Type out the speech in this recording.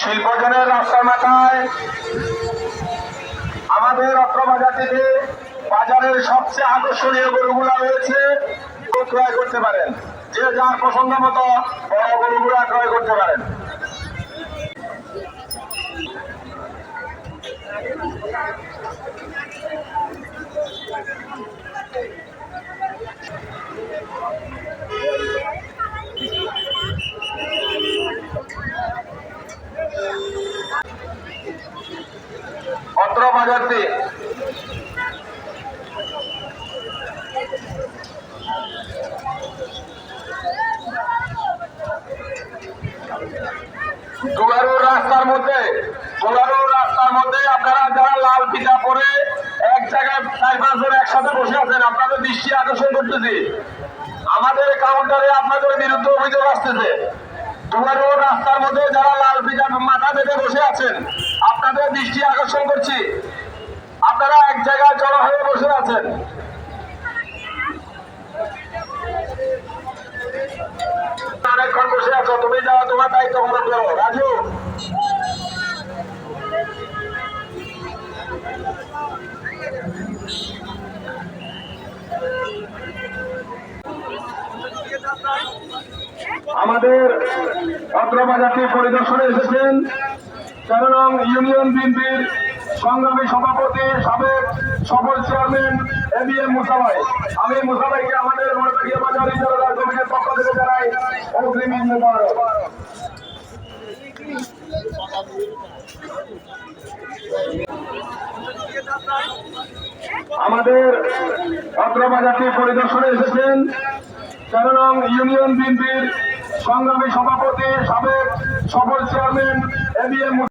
শিল্পজনের রাস্তার মাথায় আমাদের অত্র বাজারটিতে বাজারের সবচেয়ে আকর্ষণীয় গরুগুলা রয়েছে, ক্রয় করতে পারেন। যে যার পছন্দ মতো বড় গরুগুলা ক্রয় করতে পারেন। অত্র বাজারটি দুলারুর রাস্তার মধ্যে আপনারা যারা লাল ফিতা পরে এক জায়গায় 4-5 জন একসাথে বসে আছেন, আপনাদের দৃষ্টি আকর্ষণ করতেছি। আমাদের কাউন্টারে আপনাদের বিরুদ্ধে অভিযোগ আসতেছে। দুলারুর রাস্তার মধ্যে যারা লাল ফিতা মাথা বেঁধে বসে আছেন, আপনাদের দৃষ্টি আকর্ষণ করছি। আপনারা এক জায়গায় জড়ো হয়ে বসে আছেন। অনেকক্ষণ বসে আছো, তুমি যাও, তোমার দায়িত্ব পালন করো। রাজু, আমাদের অত্র বাজারটি পরিদর্শনে এসেছেন 13 নং ইউনিয়ন বিএনপির সংগ্রামী সভাপতি, সাবেক সফল চেয়ারম্যান এবিএম মুসা ভাই। আমি মুসা ভাইকে আমাদের মনোবাড়িয়া বাজার ইজারাদার কমিটির পক্ষ থেকে জানাই অগ্রিম মোবারক। আমাদের অত্র বাজারটি পরিদর্শনে এসেছেন 13 নং ইউনিয়ন বিএনপির সংগ্রামী সভাপতি, সাবেক সফল চেয়ারম্যান এবিএম